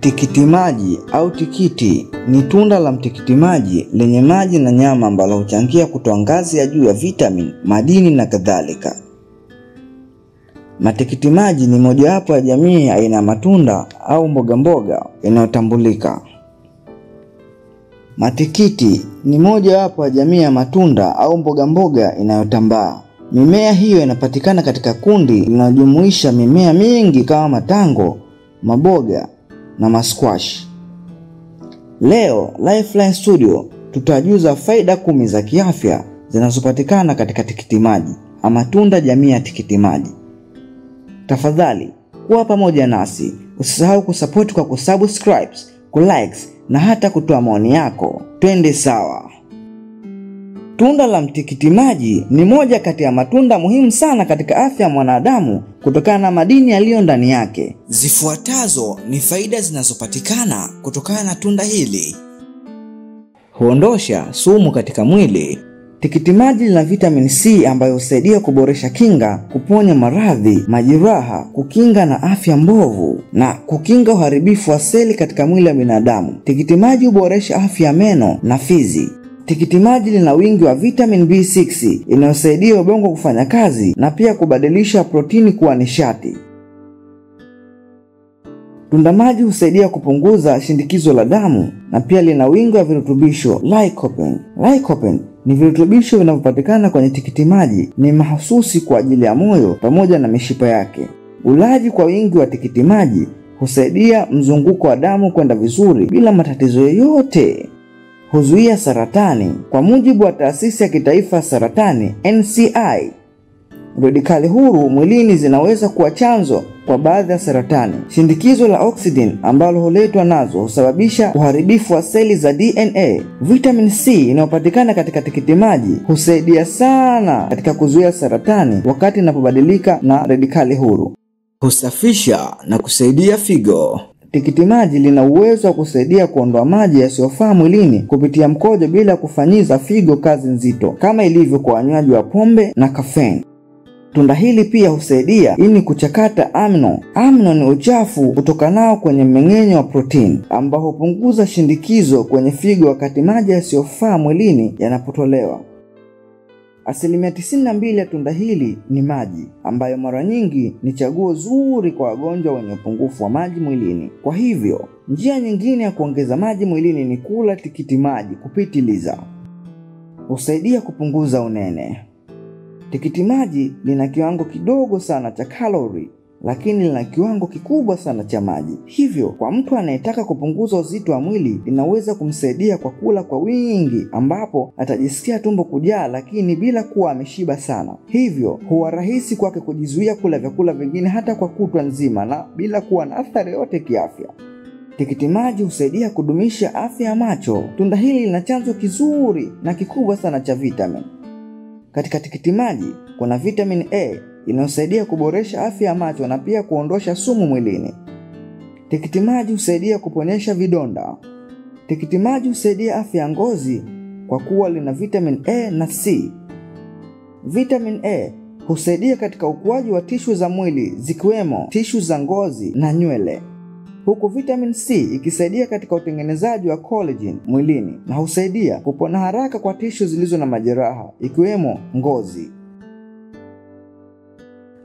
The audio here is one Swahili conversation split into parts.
Tikiti maji au tikiti ni tunda la mtikiti maji lenye maji na nyama ambalo huchangia kutoa ngazi ya juu ya vitamin, madini na kadhalika. Matikiti maji ni mojawapo ya jamii ya aina ya matunda au mboga mboga yanayotambulika. Matikiti ni mojawapo ya jamii ya matunda au mboga mboga inayotambaa. Mimea hiyo inapatikana katika kundi linalojumuisha mimea mingi kama matango, maboga na masquash. Leo Lifeline Studio tutajuza faida 10 za kiafya zinazopatikana katika tikiti maji ama tunda jamii ya tikiti maji. Tafadhali kuwa pamoja nasi, usisahau kusupport kwa kusubscribe, kulikes na hata kutoa maoni yako. Twende sawa. Tunda la mtikiti maji ni moja kati ya matunda muhimu sana katika afya ya mwanadamu kutokana na madini yaliyo ndani yake. Zifuatazo ni faida zinazopatikana kutokana na tunda hili. Huondosha sumu katika mwili. Tikiti maji lina vitamin C ambayo husaidia kuboresha kinga, kuponya maradhi, majeraha, kukinga na afya mbovu na kukinga uharibifu wa seli katika mwili wa binadamu. Tikiti maji huboresha afya ya meno na fizi. Tikiti maji lina wingi wa vitamin B6 inayosaidia ubongo kufanya kazi na pia kubadilisha protini kuwa nishati. Tunda maji husaidia kupunguza shinikizo la damu na pia lina wingi wa virutubisho lycopene. Lycopene ni virutubisho vinavyopatikana kwenye tikiti maji, ni mahususi kwa ajili ya moyo pamoja na mishipa yake. Ulaji kwa wingi wa tikiti maji husaidia mzunguko wa damu kwenda vizuri bila matatizo yoyote. Huzuia saratani. Kwa mujibu wa taasisi ya kitaifa ya saratani NCI, radikali huru mwilini zinaweza kuwa chanzo kwa baadhi ya saratani. Shindikizo la oxidin ambalo huletwa nazo husababisha uharibifu wa seli za DNA. Vitamin C inayopatikana katika tikiti maji husaidia sana katika kuzuia saratani wakati inapobadilika na radikali huru. Husafisha na kusaidia figo. Tikiti maji lina uwezo wa kusaidia kuondoa maji yasiyofaa mwilini kupitia mkojo bila kufanyiza figo kazi nzito kama ilivyo kwa wanywaji wa pombe na caffeine. Tunda hili pia husaidia ini kuchakata amino. Amino ni uchafu utokanao kwenye mmeng'enyo wa protein ambao hupunguza shindikizo kwenye figo wakati maji yasiyofaa mwilini yanapotolewa. 92% ya tunda hili ni maji, ambayo mara nyingi ni chaguo zuri kwa wagonjwa wenye upungufu wa maji mwilini. Kwa hivyo, njia nyingine ya kuongeza maji mwilini ni kula tikiti maji kupitiliza. Husaidia kupunguza unene. Tikiti maji lina kiwango kidogo sana cha kalori, lakini lina kiwango kikubwa sana cha maji. Hivyo, kwa mtu anayetaka kupunguza uzito wa mwili, linaweza kumsaidia kwa kula kwa wingi ambapo atajisikia tumbo kujaa lakini bila kuwa ameshiba sana. Hivyo, huwa rahisi kwake kujizuia kula vyakula vingine hata kwa kutwa nzima na bila kuwa na athari yote kiafya. Tikiti maji husaidia kudumisha afya ya macho. Tunda hili lina chanzo kizuri na kikubwa sana cha vitamin. Katika tikiti maji kuna vitamin A inayosaidia kuboresha afya ya macho na pia kuondosha sumu mwilini. Tikiti maji husaidia kuponyesha vidonda. Tikiti maji husaidia afya ya ngozi kwa kuwa lina vitamin A na C. Vitamin A husaidia katika ukuaji wa tishu za mwili zikiwemo tishu za ngozi na nywele. Huku vitamin C ikisaidia katika utengenezaji wa collagen mwilini na husaidia kupona haraka kwa tishu zilizo na majeraha ikiwemo ngozi.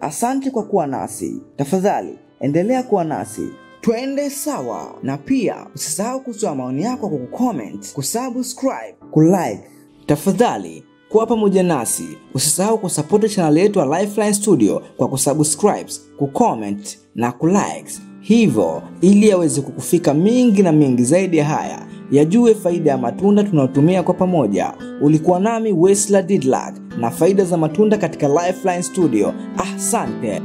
Asante kwa kuwa nasi. Tafadhali endelea kuwa nasi. Twende sawa. Na pia usisahau kutoa maoni yako kwa kucomment, kusubscribe, kulike. Tafadhali kuwa pamoja nasi. Usisahau kusupport channel yetu ya Lifeline Studio kwa kusubscribe, kucomment na kulike. Hivyo ili yaweze kukufika mingi na mingi zaidi ya haya, yajue faida ya matunda tunayotumia kwa pamoja. Ulikuwa nami Wesley Didlak na faida za matunda katika Lifeline Studio. Asante.